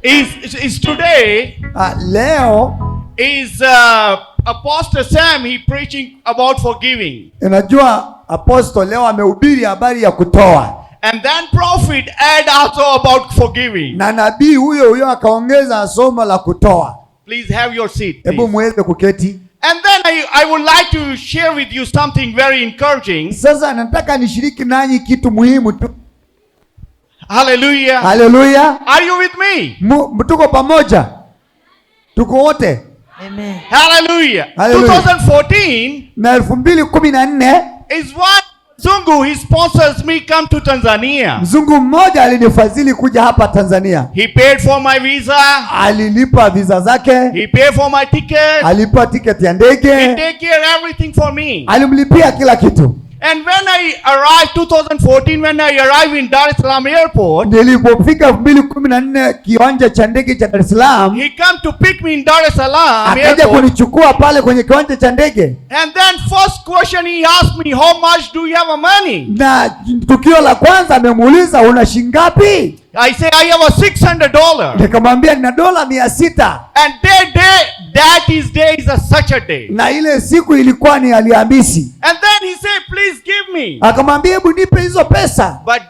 is today. Leo Is Apostle Sam, he preaching about forgiving. Unajua apostle leo amehubiri habari ya kutoa. And then prophet add also about forgiving. Na nabii huyo akaongeza somo la kutoa. Please have your seat. Hebu muweze kuketi. And then I would like to share with you something very encouraging. Sasa nataka nishiriki nanyi kitu muhimu tu. Hallelujah. Hallelujah. Are you with me? Tuko pamoja. Tuko wote. Amen. Hallelujah. Hallelujah. 2014 na 2014 is one Mzungu, he sponsors me come to Tanzania. Mzungu mmoja alinifadhili kuja hapa Tanzania. He paid for my visa. Alilipa visa zake. He paid for my ticket. Alipa tiketi ya ndege. He take care everything for me. Alimlipia kila kitu. And when I arrived 2014, when I arrived in Dar es Salaam airport, nilipofika 2014 kiwanja cha ndege cha Dar es Salaam, he come to pick me in Dar es Salaam akaja airport. kunichukua pale kwenye kiwanja cha ndege. And then first question he asked me, how much do you have a money? Na tukio la kwanza amemuuliza una shingapi? I say I have a $600. Nikamwambia nina dola 600. And day is such a day. Na ile siku ilikuwa ni Alhamisi. And then he said, please give me. Akamwambia hebu nipe hizo pesa. But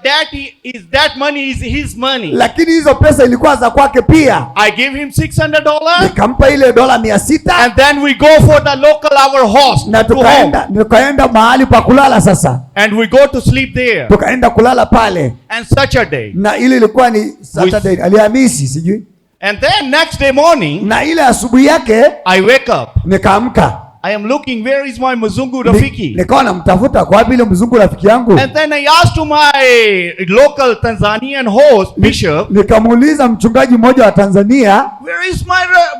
that money is his money. Lakini hizo pesa ilikuwa za kwake pia. I give him $600. Nikampa ile dola 600. And then we go for the local our host. Na tukaenda mahali pa kulala sasa. And we go to sleep there. Tukaenda kulala pale. And such a day. Na ile ilikuwa ni Saturday, Alhamisi sijui. And then next day morning, na ile asubuhi yake I wake up. Nikaamka. I am looking, where is my Mzungu Rafiki? Nikawa namtafuta kwa wapi ile Mzungu rafiki yangu. And then I asked to my local Tanzanian host, Bishop. Nikamuuliza mchungaji mmoja wa Tanzania,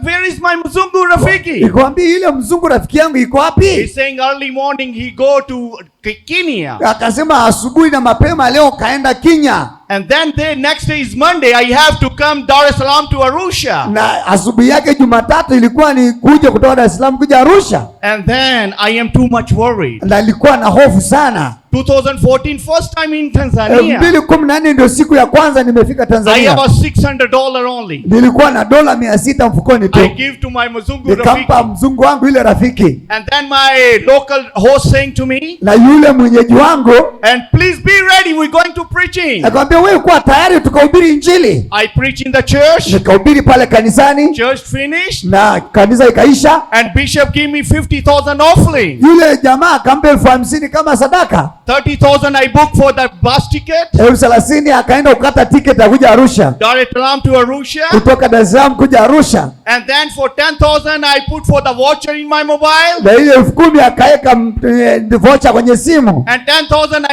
where is my Mzungu Rafiki? Nikwambia ile Mzungu rafiki yangu iko wapi? He's saying early morning he go to Kenya. Akasema asubuhi na mapema leo kaenda Kenya. And then next day is Monday, I have to come Dar es Salaam to Arusha. Na asubuhi yake Jumatatu ilikuwa ni kuja kutoka Dar es Salaam kuja Arusha. And then I am too much worried. Na nilikuwa na hofu sana. 2014 first time in Tanzania. 2014 ndio siku ya kwanza nimefika Tanzania. I have a $600 only. Nilikuwa na dola 600 mfukoni tu. I give to my Mzungu Rafiki. Nikampa Mzungu wangu ile rafiki. And then my local host saying to me, na yule mwenyeji wangu, and please be ready, we're going to preaching. Akamwambia wewe kuwa tayari tukahubiri injili. I preach in the church. Nikahubiri pale kanisani. Church finished. Na kanisa ikaisha. And Bishop gave me 50,000 offering. Yule jamaa akampa 50,000 kama sadaka. 30,000 I booked for the bus ticket. 30,000 akaenda kukata ticket ya kuja Arusha. Dar es Salaam to Arusha. Kutoka Dar es Salaam kuja Arusha. And then for 10,000 I put for the voucher in my mobile. Na ile 10,000 akaeka voucher kwenye simu. And 10,000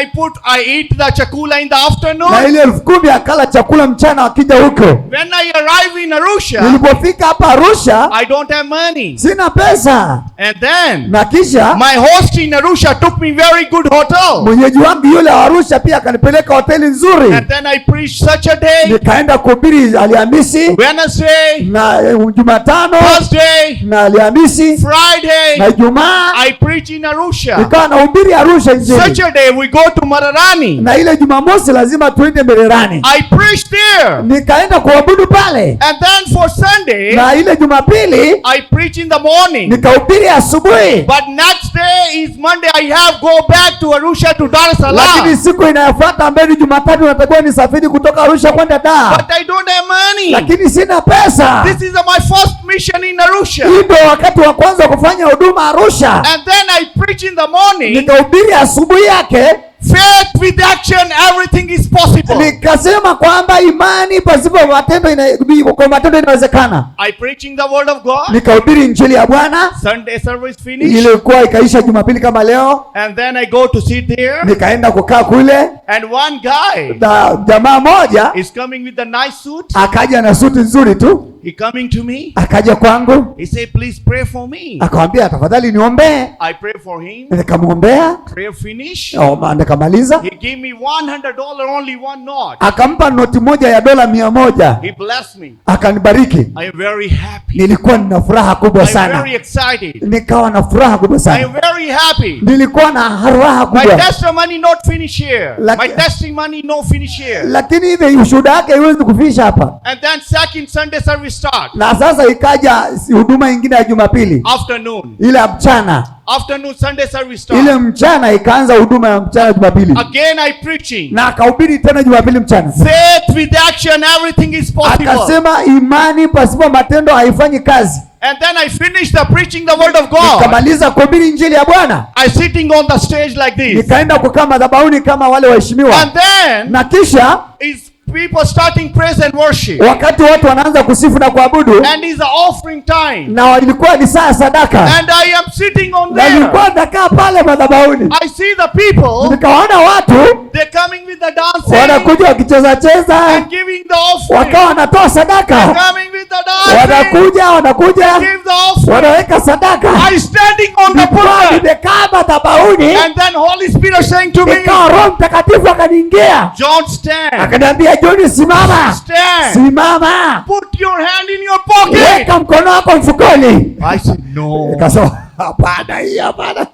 I eat the chakula in the afternoon. Na ile 10,000 akala chakula mchana wakija huko. When I arrive in Arusha, nilipofika hapa Arusha, I don't have money. Sina pesa. And then na kisha my host in Arusha took me very good hotel. Mwenyeji wangu yule wa Arusha pia akanipeleka hoteli nzuri. And then I preached such a day. Nikaenda kuhubiri Alhamisi, Wednesday, na Jumatano, Thursday, na Alhamisi, Friday, na Ijumaa I preach in Arusha. Nikawa nahubiri Arusha injili. Such a day we go to Mararani. Na ile Jumamosi lazima tuende Mererani. I preached there. Nikaenda kuabudu pale. And then for Sunday, na ile Jumapili I preach in the morning. Nikahubiri asubuhi. But next day is Monday, I have go back to Arusha to Dar es Salaam. Lakini siku inayofuata ambayo ni Jumatatu natakiwa nisafiri kutoka Arusha kwenda Dar. But I don't have money. Lakini sina pesa. This is my first mission in Arusha. Ndio wakati wa kwanza kufanya huduma Arusha. And then I preach in the morning. Nikahubiri asubuhi yake. Faith with action, everything is possible. Nikasema kwamba imani pasipo matendo kwa matendo inawezekana. I preaching the word of God. Nikahubiri injili ya Bwana. Sunday service finished. Ilikuwa ikaisha Jumapili kama leo. And then I go to sit there. Nikaenda kukaa kule. And one guy, jamaa moja, is coming with a nice suit. Akaja na suti nzuri tu. He coming to me. Akaja kwangu. He said, please pray for me. Akamwambia tafadhali niombee. I pray for him. Nikamwombea. Prayer finish. Nikamaliza. He gave me $100 only one note. Akampa noti moja ya dola 100. He blessed me. Akanibariki. I am very happy. Nilikuwa nina furaha kubwa I am sana. very excited. Nikawa na furaha kubwa I sana. am very happy. Nilikuwa na furaha My kubwa. testimony not finish here. Laki- My testimony no finish here. Lakini hivi ushuhuda wake haiwezi kufisha hapa. And then second Sunday service start. Na sasa ikaja huduma nyingine ya Jumapili. Afternoon. Ile ya mchana. Afternoon Sunday service Ile start. mchana ikaanza huduma ya mchana Jumapili. Again I preaching. Na akahubiri tena Jumapili mchana. Faith with action, everything is possible. Akasema imani pasipo matendo haifanyi kazi. And then I finished the preaching the word of God. Nikamaliza kuhubiri injili ya Bwana. I sitting on the stage like this. Nikaenda kukaa madhabahuni kama wale waheshimiwa. And then Na kisha is people starting praise and worship. wakati watu wanaanza kusifu na kuabudu, And is the offering time. na walikuwa ni saa sadaka, And I am sitting on na there. nilikuwa nakaa pale madhabahuni. I see the people. Nikawaona watu They're coming with the dancing. wanakuja wakicheza cheza, And giving the offering. wakawa wanatoa sadaka, Coming with the dancing. wanakuja Give the offering. wanaweka sadaka. I standing on the Nilikuwa pulpit. nimekaa madhabahuni, And then Holy Spirit saying to me, nikawa Roho Mtakatifu akaniingia John, stand. akaniambia, John, simama, Stand. simama, Put your hand in your pocket. weka mkono wako mfukoni. I said, no. Nikasema hapana, hii hapana,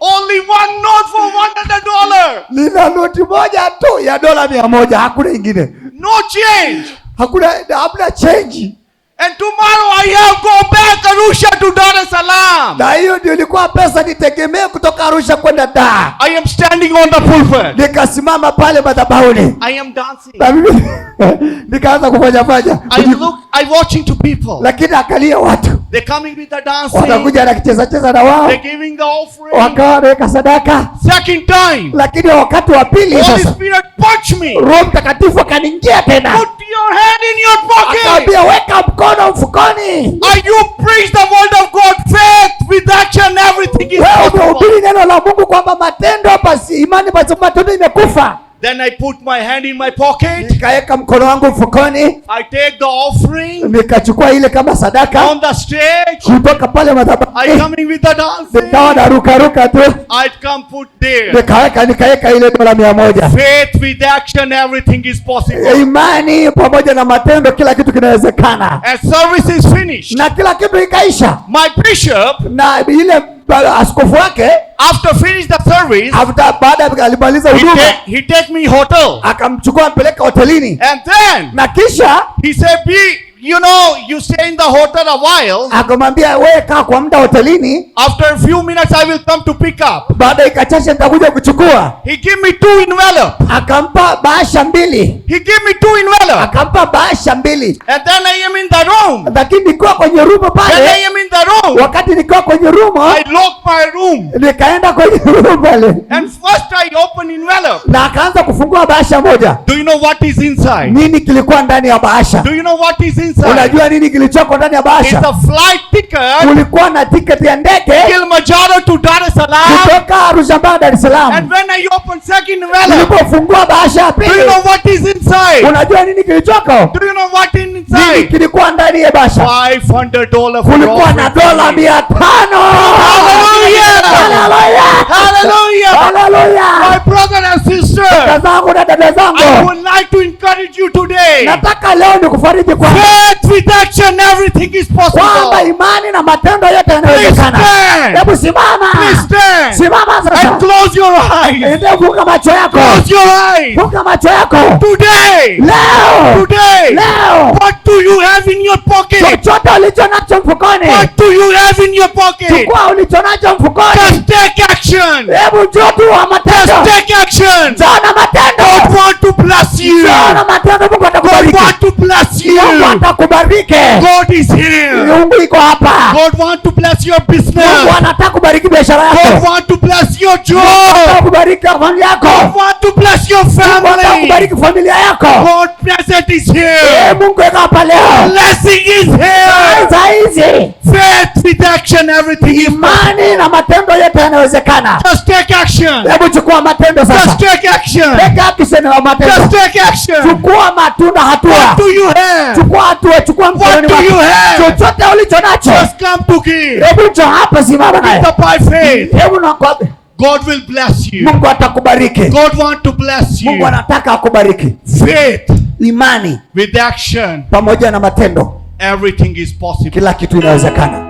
Only one note for $100. nina noti moja tu ya dola 100, hakuna ingine, No change. hamna change. And tomorrow I have go back Arusha to Dar es Salaam. Na hiyo ndio ilikuwa pesa nitegemea kutoka Arusha kwenda Dar. I am standing on the pulpit. Nikasimama pale madhabahuni I am dancing. na mimi nikaanza kufanya I watching to people. lakini akalia watu They're coming with the dancing. wakakuja na kicheza cheza na wao, They're giving the offering. wakawa wanaweka sadaka. Second time, Lakini wakati wa pili Holy sasa, Spirit punch me. Roho Mtakatifu akaniingia tena, Put your hand in your pocket. akaambia weka mkono mfukoni. Are you preach the word of God? Faith with action, everything is Wewe possible. umehubiri neno la Mungu kwamba matendo basi, imani basi matendo imekufa. Then I put my hand in my pocket. Nikaweka mkono wangu mfukoni, I take the offering nikachukua ile kama sadaka on the stage. kutoka pale I madhabahuni, coming with the dancing. nikawa naruka tu, I come put there. nikaweka ile dola 100. Faith with action, everything is possible. Imani pamoja na matendo, kila kitu kinawezekana, And service is finished. na kila kitu ikaisha. My bishop, Na ile askofu wake after finish the service, baada ya alimaliza huduma, he take me hotel. akamchukua mpeleka hotelini, And then na kisha he said, you stay in the hotel a while. akamwambia, wewe kaa kwa muda hotelini, After a few minutes, I will come to pick up. baada ikachache nitakuja kuchukua. He give me 2 envelope. Akampa bahasha mbili, He give me 2 envelope. akampa bahasha mbili. And then I am in the room. Lakini nikiwa kwenye rumo When I pale, am in the room, wakati nikiwa kwenye rumo, I lock my room. nikaenda kwenye rumo pale, And first I open envelope. na akaanza kufungua bahasha moja. Do you know what is inside? Nini kilikuwa ndani ya bahasha? Do you know what is inside? Unajua nini kilichoko ndani ya It's bahasha? a flight ticket. Kulikuwa na tiketi ya ndege Kilimanjaro to Dar es Salaam. kutoka Arusha mpaka Dar es Salaam. And when I open second envelope, Nilipofungua bahasha ya do you pili, know what is inside? unajua nini kilichoko? Do you know what is Nini inside? kilikuwa ndani ya bahasha? $500 for Kulikuwa na offering. dola 500. Hallelujah! Hallelujah! Hallelujah! Hallelujah! My brother and sister, Dada zangu na dada I zangu, would like to encourage you today. nataka leo nikufariji kwa Faith with action, everything is kwamba possible. imani na matendo yote Please yanawezekana. stand. Hebu simama, Please stand. simama And sasa, close your eyes. ndio funga macho yako, Close your eyes. funga macho yako. Today. Leo, Today. leo, What do you have in your pocket? chochote ulicho nacho mfukoni, What do you have in your pocket? chukua ulicho nacho mfukoni. Just take action. Hebu njoo tu wa matendo, Just take action. njoo na matendo, God want to bless you. njoo na matendo. Mungu God atakubariki, want to bless you. Mungu atakubariki. God is here. Mungu iko hapa. God want to bless your Mungu business. anataka kubariki biashara God yako, want to bless your Mungu anataka job. kubariki familia yako, God want to bless your Mungu anataka family. kubariki familia yako. God present is here. Mungu iko hapa leo. Blessing is here. Saa hizi Faith with action, everything is imani possible. na matendo yote yanawezekana. Just take action. Hebu chukua matendo sasa, Just take action. weka action na matendo, Just take action. chukua matunda, What hatua, do you have? chukua hatua, chukua mkononi do you mwako, have? chochote ulicho nacho. Just come to give. Hebu njoo hapa, simama naye. By faith. Hebu na kwa God will bless you. Mungu atakubariki. God want to bless Mungu you. anataka akubariki. Faith Imani with action. pamoja na matendo, Everything is possible. kila kitu inawezekana.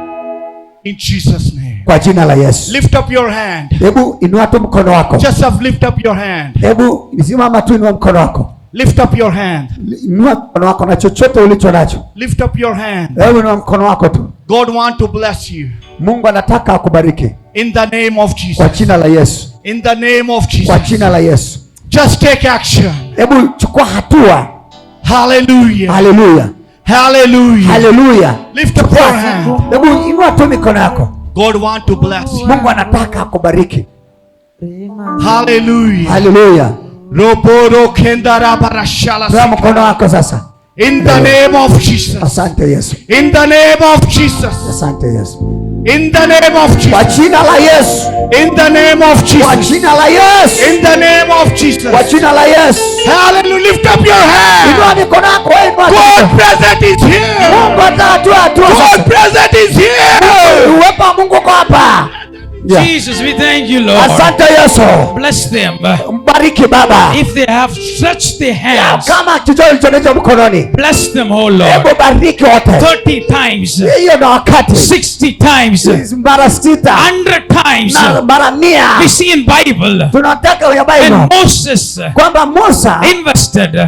In Jesus' name. Kwa jina la Yesu. Lift up your hand. Hebu inua tu mkono wako. Just have lift up your hand. Hebu simama tu, inua mkono wako. Lift up your hand. Inua mkono wako na chochote ulicho nacho. Lift up your hand. Hebu inua mkono wako tu. God want to bless you. Mungu anataka akubariki. In the name of Kwa Jesus. jina la Yesu. In the name of Kwa Jesus. jina la Yesu. Just take action. Hebu chukua hatua. Hallelujah. Haleluya. Hallelujah. Haleluya. Lift up your hand. Hebu inua tu mikono yako. God want to bless you. Mungu anataka akubariki. Hallelujah. Haleluya. Roboro kendara barashala. Inua mkono wako sasa. In the name of Jesus. Asante Yesu. In the name of Jesus. Asante Yesu. In the name of Kwa Jesus. jina la Yesu. In the name of Kwa Jesus. jina la Yesu. In the name of Kwa Jesus. jina la Yesu. Hallelujah. Lift up your Inua hand. mikono yako, wewe inua God mikono. present is here. Mungu atatua hatua God sasa. present is here. Uwepo wa Mungu uko hapa. Yeah. Jesus, we thank you, Lord. Asante Yesu. Bless them. Mbariki Baba. If they have stretched their hands, Kama chochote ulichonacho mkononi. bless them, oh Lord. Hebu bariki wote. 30 times, Hiyo na wakati. 60 times, Mara 6 100 times. na mara 100. We see in Bible. Tunataka kwenye And Bible Moses kwamba Musa invested.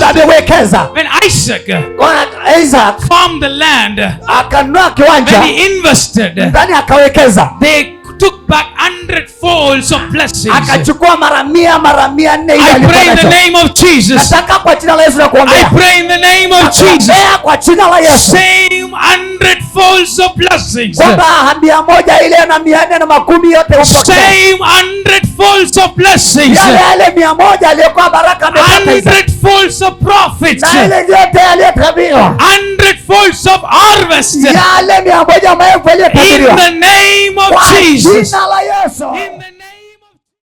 amewekeza. When Isaac Kwa Isaac farmed the land, akanunua kiwanja, when he invested, ndani akawekeza, they took back 100 folds of blessings. akachukua mara 100 mara 400 ile I pray in the alipata. name of Jesus. Nataka kwa jina la Yesu na I kuombea. pray in the name of Jesus. Nakuombea kwa jina la Yesu. Same 100 folds of blessings. Kwamba 100 ile na 400 na makumi yote upokee. Same 100 folds of blessings. Yale 100 aliyokuwa baraka amepata Isaac. 100 folds of profits. Na ile yote aliyotabiriwa. 100 folds of harvest. Yale 100 maelfu In aliyotabiriwa. the name of Kwa Jesus. jina la Yesu.